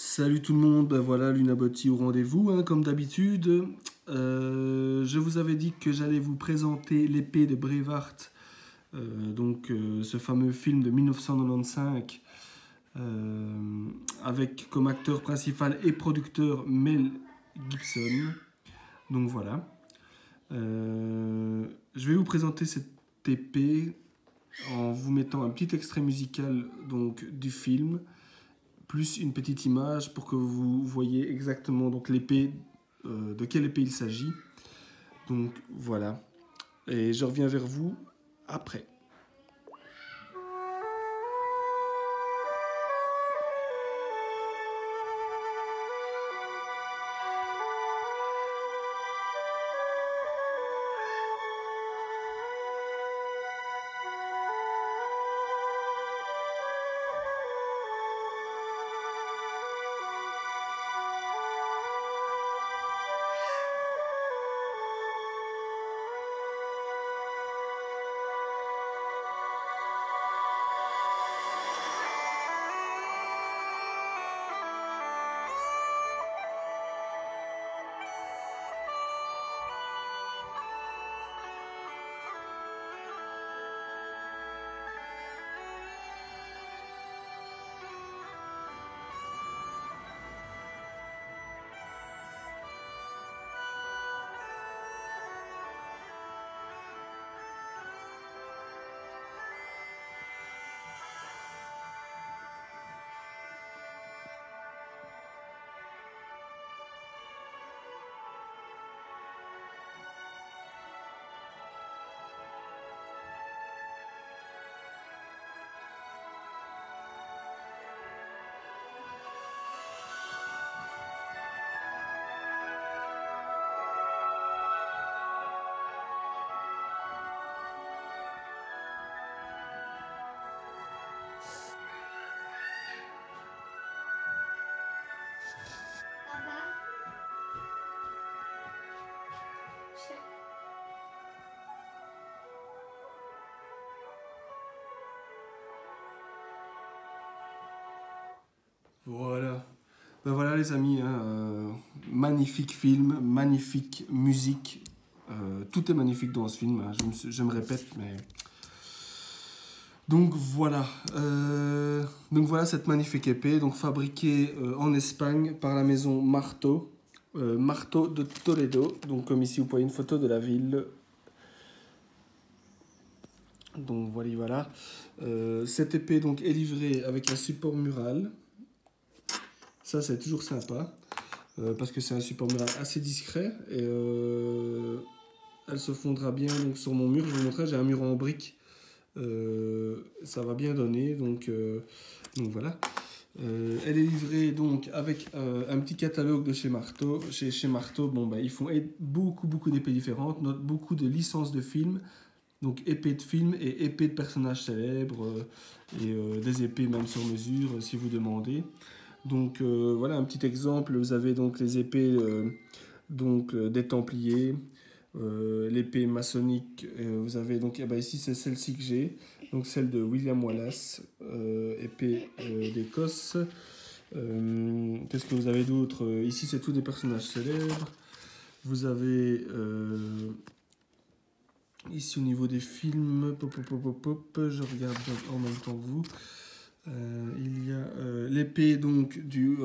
Salut tout le monde, ben voilà Lunabotti au rendez-vous, hein, comme d'habitude. Je vous avais dit que j'allais vous présenter l'épée de Brevard, ce fameux film de 1995, avec comme acteur principal et producteur Mel Gibson. Donc voilà. Je vais vous présenter cette épée en vous mettant un petit extrait musical donc, du film, plus une petite image pour que vous voyez exactement donc l'épée, de quelle épée il s'agit. Donc voilà. Et je reviens vers vous après. Voilà. Ben voilà les amis, hein, magnifique film, magnifique musique. Tout est magnifique dans ce film, hein, je me répète, mais... Donc voilà cette magnifique épée, donc fabriquée en Espagne par la maison Marto, Marto de Toledo. Donc comme ici vous voyez une photo de la ville. Donc voilà. Cette épée donc est livrée avec un support mural. Ça c'est toujours sympa parce que c'est un support mural assez discret et elle se fondra bien donc sur mon mur. Je vous montrerai, j'ai un mur en briques. Ça va bien donner, donc voilà. Elle est livrée donc avec un petit catalogue de chez Marto. Chez Marto, bon, bah, ils font beaucoup d'épées différentes, beaucoup de licences de films, donc épées de films et épées de personnages célèbres et des épées même sur mesure si vous demandez. Donc voilà un petit exemple. Vous avez donc les épées des Templiers. L'épée maçonnique, vous avez donc ici c'est celle-ci que j'ai, donc celle de William Wallace, épée d'Écosse. Qu'est-ce que vous avez d'autre? Ici c'est tous des personnages célèbres. Vous avez ici au niveau des films, je regarde en même temps que vous. Il y a l'épée donc du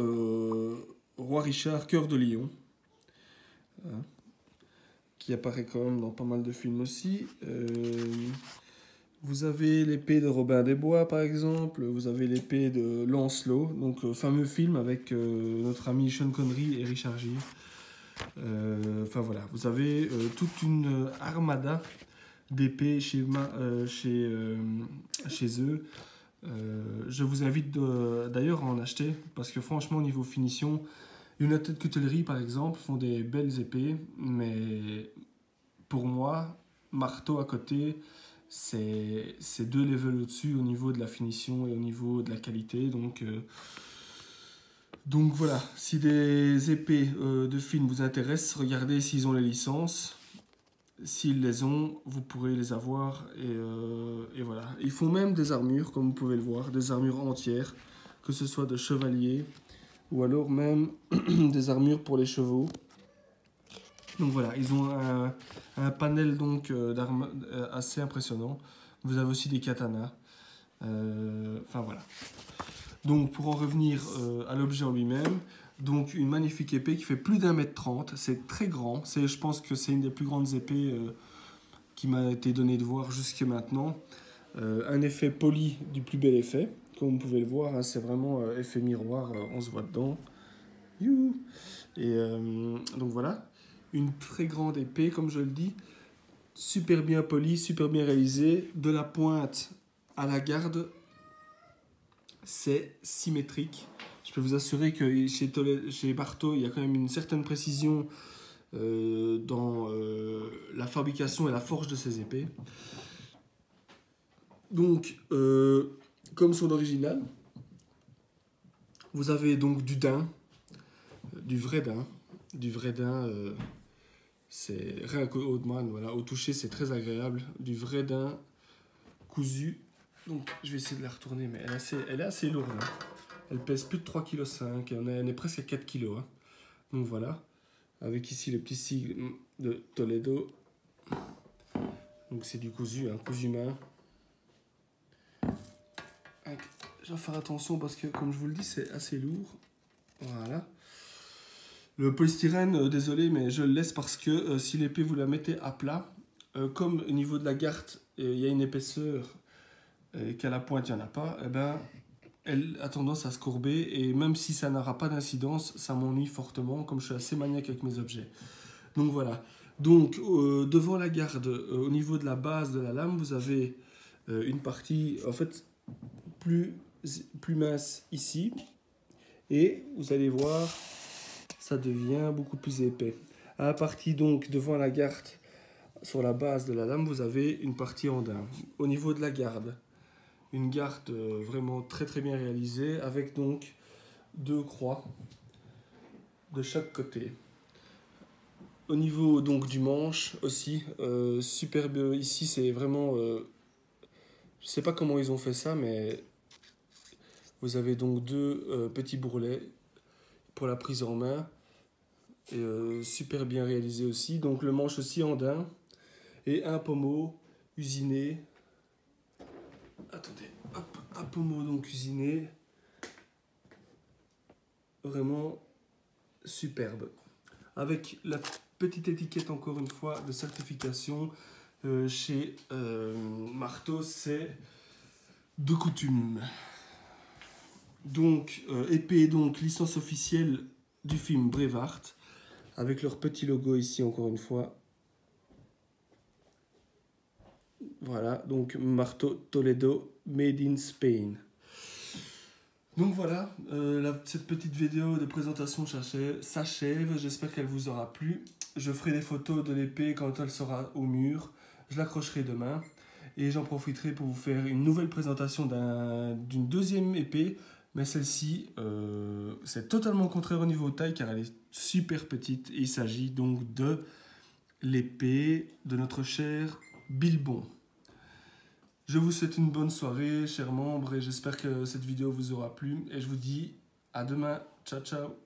roi Richard, cœur de lion. Hein, qui apparaît quand même dans pas mal de films aussi. Vous avez l'épée de Robin des Bois, par exemple. Vous avez l'épée de Lancelot, donc fameux film avec notre ami Sean Connery et Richard Gere. Enfin voilà, vous avez toute une armada d'épées chez eux. Je vous invite d'ailleurs à en acheter, parce que franchement, au niveau finition, United Cutlery, par exemple, font des belles épées, mais pour moi, Marteau à côté, c'est deux levels au-dessus au niveau de la finition et au niveau de la qualité. Donc voilà, si des épées de film vous intéressent, regardez s'ils ont les licences. S'ils les ont, vous pourrez les avoir. Et voilà. Ils font même des armures, comme vous pouvez le voir, des armures entières, que ce soit de chevaliers, ou alors même des armures pour les chevaux. Donc voilà, ils ont un panel donc d'armes assez impressionnant. Vous avez aussi des katanas. Enfin voilà. Donc pour en revenir à l'objet en lui-même, donc une magnifique épée qui fait plus d'1,30 m. C'est très grand. Je pense que c'est une des plus grandes épées qui m'a été donné de voir jusque maintenant. Un effet poli du plus bel effet. Comme vous pouvez le voir, hein, c'est vraiment effet miroir, on se voit dedans. Youhou. Et donc voilà, une très grande épée, comme je le dis, super bien polie, super bien réalisée, de la pointe à la garde, c'est symétrique. Je peux vous assurer que chez Barto, il y a quand même une certaine précision dans la fabrication et la forge de ces épées. Donc, comme son original, vous avez donc du daim, du vrai daim. C'est rien qu'au voilà, au toucher, c'est très agréable. Du vrai daim cousu. Donc, je vais essayer de la retourner, mais elle est assez lourde. Hein. Elle pèse plus de 3,5 kg. Elle est presque à 4 kg. Hein. Donc voilà. Avec ici le petit sigle de Toledo. Donc c'est du cousu, un cousu main. Je vais faire attention parce que, comme je vous le dis, c'est assez lourd. Voilà. Le polystyrène, désolé, mais je le laisse parce que si l'épée vous la mettez à plat, comme au niveau de la garde, il y a une épaisseur et qu'à la pointe il n'y en a pas, eh ben, elle a tendance à se courber et même si ça n'aura pas d'incidence, ça m'ennuie fortement comme je suis assez maniaque avec mes objets. Donc voilà. Donc devant la garde, au niveau de la base de la lame, vous avez une partie en fait plus mince ici et vous allez voir, ça devient beaucoup plus épais. À la partie donc devant la garde, sur la base de la lame, vous avez une partie en daim. Au niveau de la garde, une garde vraiment très très bien réalisée avec donc 2 croix de chaque côté. Au niveau donc du manche aussi, superbe ici, c'est vraiment, je sais pas comment ils ont fait ça, mais vous avez donc 2 petits bourrelets pour la prise en main et super bien réalisé aussi. Donc le manche aussi en daim et un pommeau usiné. Attendez, hop, un pommeau donc usiné, vraiment superbe. Avec la petite étiquette encore une fois de certification chez Marteau, c'est de coutume. Donc épée, donc licence officielle du film Braveheart, avec leur petit logo ici encore une fois. Voilà, donc Marteau Toledo, made in Spain. Donc voilà, cette petite vidéo de présentation s'achève. J'espère qu'elle vous aura plu. Je ferai des photos de l'épée quand elle sera au mur. Je l'accrocherai demain. Et j'en profiterai pour vous faire une nouvelle présentation d'une deuxième épée. Mais celle-ci, c'est totalement contraire au niveau taille car elle est super petite. Et il s'agit donc de l'épée de notre cher Bilbon. Je vous souhaite une bonne soirée, chers membres, et j'espère que cette vidéo vous aura plu. Et je vous dis à demain. Ciao, ciao.